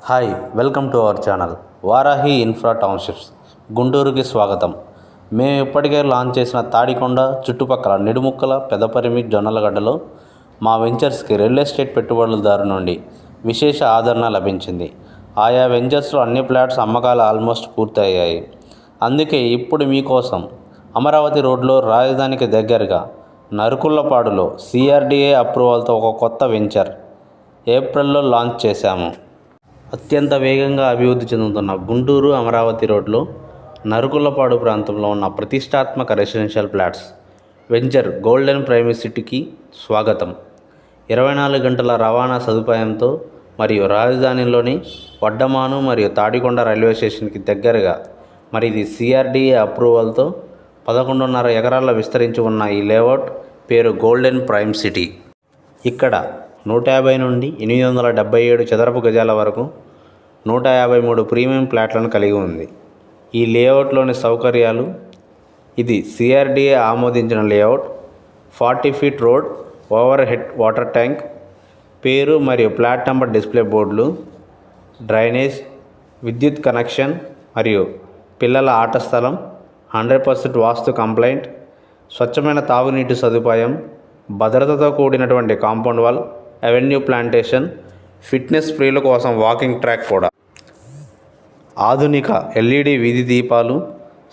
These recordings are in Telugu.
Hi welcome to our channel Varahi infra townships గుంటూరుకి స్వాగతం. మేము ఇప్పటికే లాంచ్ చేసిన తాడికొండ చుట్టుపక్కల నిడుముక్కల పెదపరిమి జొన్నలగడ్డలో మా వెంచర్స్కి రియల్ ఎస్టేట్ పెట్టుబడులదారు నుండి విశేష ఆదరణ లభించింది. ఆయా వెంచర్స్లో అన్ని ఫ్లాట్స్ అమ్మకాలు ఆల్మోస్ట్ పూర్తయ్యాయి. అందుకే ఇప్పుడు మీకోసం అమరావతి రోడ్లో రాజధానికి దగ్గరగా నరుకుళ్ళపాడులో సిఆర్డిఏ అప్రూవల్తో ఒక కొత్త వెంచర్ ఏప్రిల్లో లాంచ్ చేశాము. అత్యంత వేగంగా అభివృద్ధి చెందుతున్న గుంటూరు అమరావతి రోడ్లో నరుకుళ్ళపాడు ప్రాంతంలో ఉన్న ప్రతిష్టాత్మక residential flats venture golden prime సిటీకి స్వాగతం. 24 గంటల రవాణా సదుపాయంతో మరియు రాజధానిలోని వడ్డమాను మరియు తాడికొండ రైల్వే స్టేషన్కి దగ్గరగా మరి ఇది సిఆర్డిఏ అప్రూవల్తో 11.5 ఎకరాల్లో విస్తరించి ఉన్న ఈ లేఅవుట్ పేరు గోల్డెన్ ప్రైమ్ సిటీ. ఇక్కడ 150 నుండి 877 చదరపు గజాల వరకు 153 ప్రీమియం ఫ్లాట్లను కలిగి ఉంది. ఈ లేఅవుట్లోని సౌకర్యాలు: ఇది సిఆర్డిఏ ఆమోదించిన layout, 40 feet road, over head water tank, పేరు మరియు ఫ్లాట్ నంబర్ డిస్ప్లే బోర్డులు, డ్రైనేజ్, విద్యుత్ కనెక్షన్ మరియు పిల్లల ఆట స్థలం, 100% వాస్తు కంప్లైంట్, స్వచ్ఛమైన తాగునీటి సదుపాయం, భద్రతతో కూడినటువంటి compound wall, avenue plantation, fitness ప్రియుల కోసం వాకింగ్ ట్రాక్ కూడా, ఆధునిక ఎల్ఈడి వీధి దీపాలు,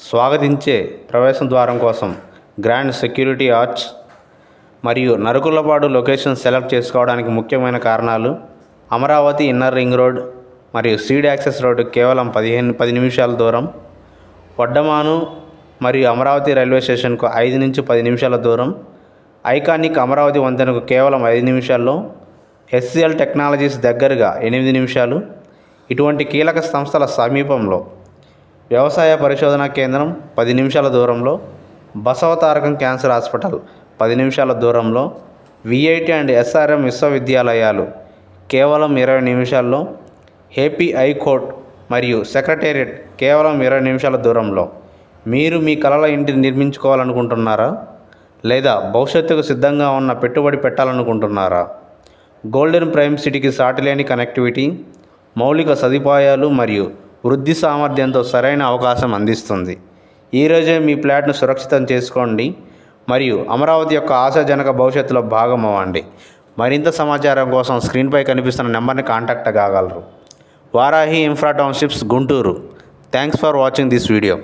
స్వాగతించే ప్రవేశం ద్వారం కోసం గ్రాండ్ సెక్యూరిటీ ఆర్చ్ మరియు నరుకుళ్ళపాడు లొకేషన్ సెలెక్ట్ చేసుకోవడానికి ముఖ్యమైన కారణాలు: అమరావతి ఇన్నర్ రింగ్ రోడ్ మరియు సీడ్ యాక్సెస్ రోడ్డు కేవలం 10 నిమిషాల దూరం, వడ్డమాను మరియు అమరావతి రైల్వే స్టేషన్కు 5 నుంచి 10 నిమిషాల దూరం, ఐకానిక్ అమరావతి వంతెనకు కేవలం 5 నిమిషాల్లో, హెచ్సిఎల్ టెక్నాలజీస్ దగ్గరగా 8 నిమిషాలు. ఇటువంటి కీలక సంస్థల సమీపంలో వ్యవసాయ పరిశోధనా కేంద్రం 10 నిమిషాల దూరంలో, బసవతారకం క్యాన్సర్ హాస్పిటల్ 10 నిమిషాల దూరంలో, విఐటి అండ్ ఎస్ఆర్ఎం విశ్వవిద్యాలయాలు కేవలం 20 నిమిషాల్లో, ఏపీ హైకోర్ట్ మరియు సెక్రటేరియట్ కేవలం 20 నిమిషాల దూరంలో. మీరు మీ కలల ఇంటిని నిర్మించుకోవాలనుకుంటున్నారా? లేదా భవిష్యత్తుకు సిద్ధంగా ఉన్న పెట్టుబడి పెట్టాలనుకుంటున్నారా? గోల్డెన్ ప్రైమ్ సిటీకి సాటిలేని కనెక్టివిటీ, మౌలిక సదుపాయాలు మరియు వృద్ధి సామర్థ్యంతో సరైన అవకాశం అందిస్తుంది. ఈరోజే మీ ఫ్లాట్ను సురక్షితం చేసుకోండి మరియు అమరావతి యొక్క ఆశాజనక భవిష్యత్తులో భాగం అవ్వండి. మరింత సమాచారం కోసం స్క్రీన్పై కనిపిస్తున్న నెంబర్ని కాంటాక్ట్ కాగలరు. Varahi infra townships, Guntur. Thanks for watching this video.